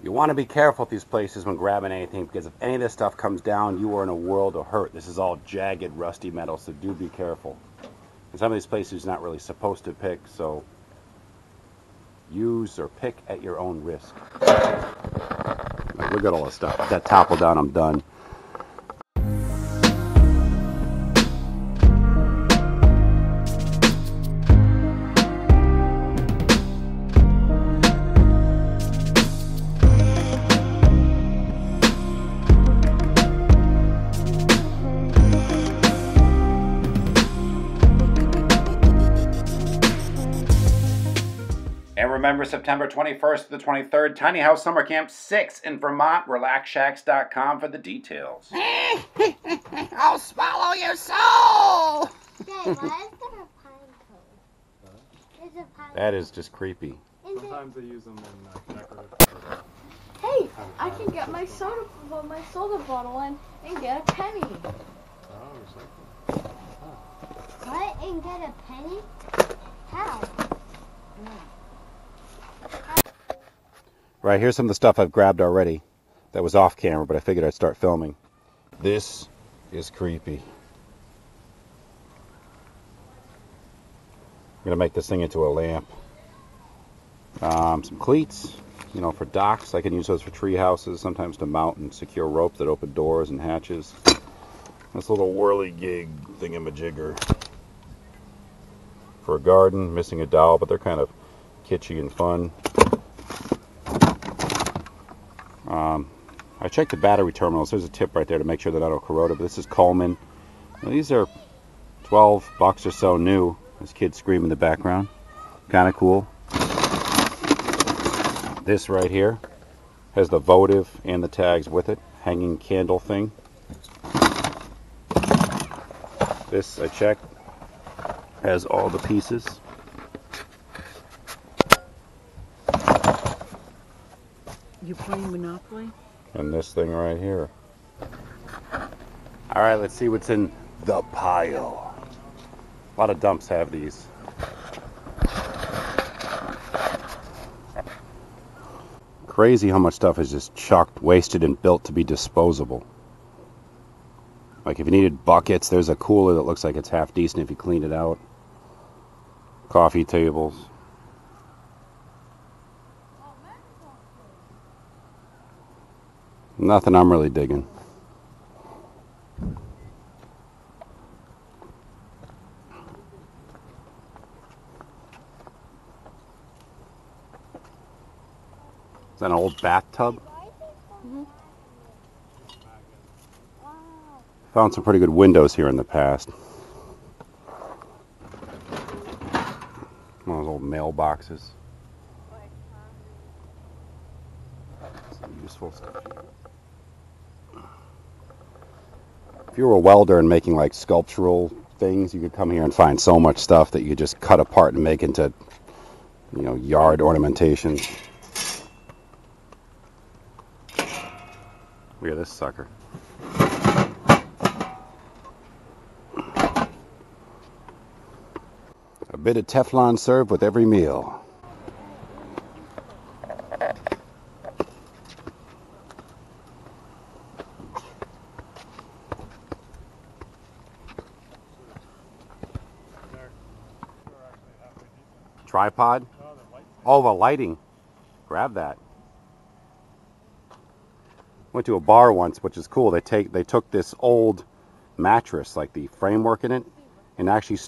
You want to be careful at these places when grabbing anything, because if any of this stuff comes down, you are in a world of hurt. This is all jagged, rusty metal, so do be careful. And some of these places you're not really supposed to pick, so use or pick at your own risk. Like, look at all this stuff. If that topple down, I'm done. And remember, September 21st to the 23rd, Tiny House Summer Camp 6 in Vermont. RelaxShacks.com for the details. I'll swallow your soul! Dad, why is there a pine cone? There's a pine That is just creepy. Sometimes they use them in decorative. Hey, I can get my soda bottle in and get a penny. Oh, recycle. What? And get a penny? How? Right, here's some of the stuff I've grabbed already that was off camera, but I figured I'd start filming. This is creepy. I'm going to make this thing into a lamp. Some cleats, you know, for docks. I can use those for tree houses, sometimes to mount and secure ropes that open doors and hatches. This little whirly-gig thingamajigger for a garden, missing a dowel, but they're kind of kitschy and fun. I checked the battery terminals. There's a tip right there to make sure they're not all corroded, but this is Coleman. Now, these are $12 or so new. This kid screaming in the background. Kind of cool. This right here has the votive and the tags with it. Hanging candle thing. This, I checked, has all the pieces. You playing Monopoly? And this thing right here. Alright, let's see what's in the pile. A lot of dumps have these. Crazy how much stuff is just chucked, wasted, and built to be disposable. Like if you needed buckets, there's a cooler that looks like it's half decent if you clean it out. Coffee tables. Nothing I'm really digging. Is that an old bathtub? Mm-hmm. Found some pretty good windows here in the past. One of those old mailboxes. Some useful stuff. If you were a welder and making like sculptural things, you could come here and find so much stuff that you could just cut apart and make into, you know, yard ornamentation. Look at this sucker. A bit of Teflon served with every meal. Tripod? Oh, the lighting. Grab that. Went to a bar once, which is cool. They took this old mattress, like the framework in it, and actually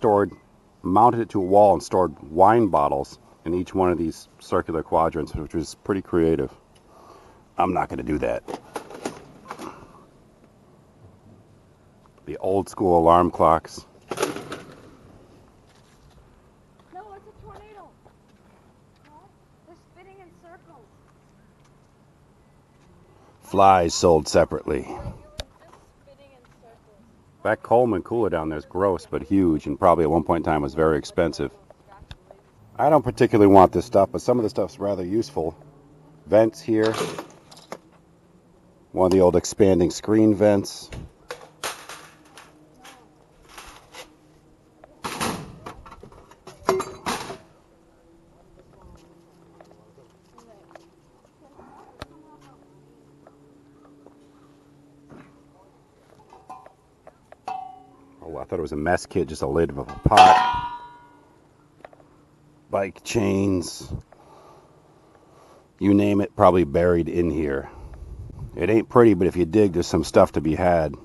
mounted it to a wall and stored wine bottles in each one of these circular quadrants, which was pretty creative. I'm not going to do that. The old school alarm clocks. No, it's a tornado. No, they're spinning in circles. Flies sold separately. Spinning in circles. That Coleman cooler down there is gross, but huge, and probably at one point in time was very expensive. I don't particularly want this stuff, but some of the stuff's rather useful. Vents here. One of the old expanding screen vents. cool. I thought it was a mess kit, just a lid of a pot. Bike chains. You name it, probably buried in here. It ain't pretty, but if you dig, there's some stuff to be had.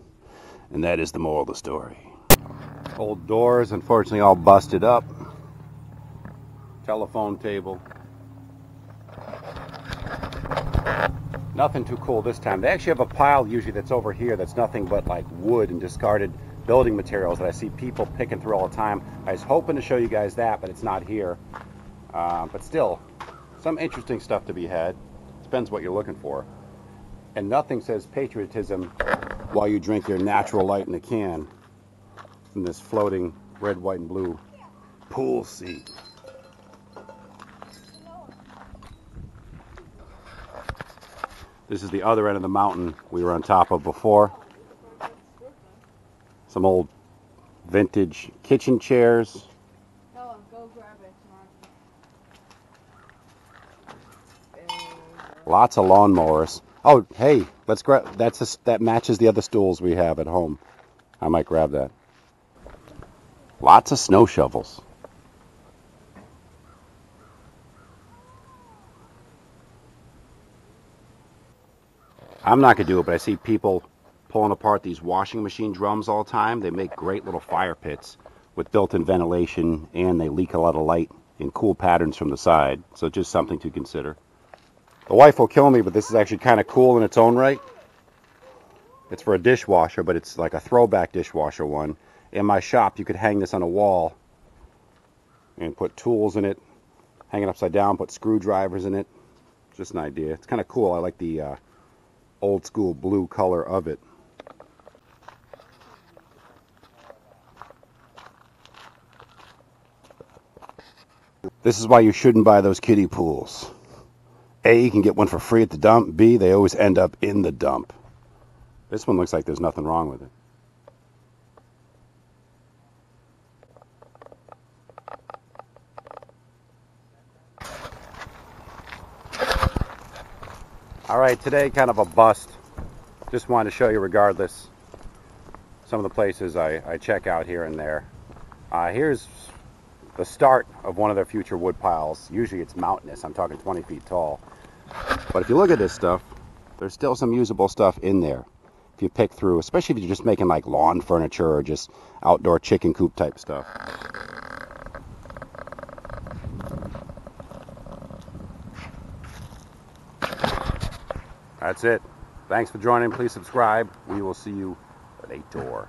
And that is the moral of the story. Old doors, unfortunately, all busted up. Telephone table. Nothing too cool this time. They actually have a pile usually that's over here that's nothing but like wood and discarded building materials that I see people picking through all the time. I was hoping to show you guys that, but it's not here. But still, some interesting stuff to be had. Depends what you're looking for. And nothing says patriotism while you drink your natural light in a can from this floating red, white, and blue pool seat. This is the other end of the mountain we were on top of before. Some old vintage kitchen chairs. Oh, go grab it, Mark. Lots of lawnmowers. Oh, hey, let's grab. That matches the other stools we have at home. I might grab that. Lots of snow shovels. I'm not gonna do it, but I see people pulling apart these washing machine drums all the time. They make great little fire pits with built-in ventilation, and they leak a lot of light in cool patterns from the side. So just something to consider. The wife will kill me, but this is actually kind of cool in its own right. It's for a dishwasher, but it's like a throwback dishwasher one. In my shop, you could hang this on a wall and put tools in it, hang it upside down, put screwdrivers in it. Just an idea. It's kind of cool. I like the old school blue color of it. This is why you shouldn't buy those kiddie pools. A, you can get one for free at the dump. B, they always end up in the dump. This one looks like there's nothing wrong with it. Alright, today kind of a bust. Just wanted to show you regardless some of the places I check out here and there. Here's the start of one of their future wood piles. Usually it's mountainous. I'm talking 20 feet tall. But if you look at this stuff, there's still some usable stuff in there. If you pick through, especially if you're just making like lawn furniture or just outdoor chicken coop type stuff. That's it. Thanks for joining. Please subscribe. We will see you later.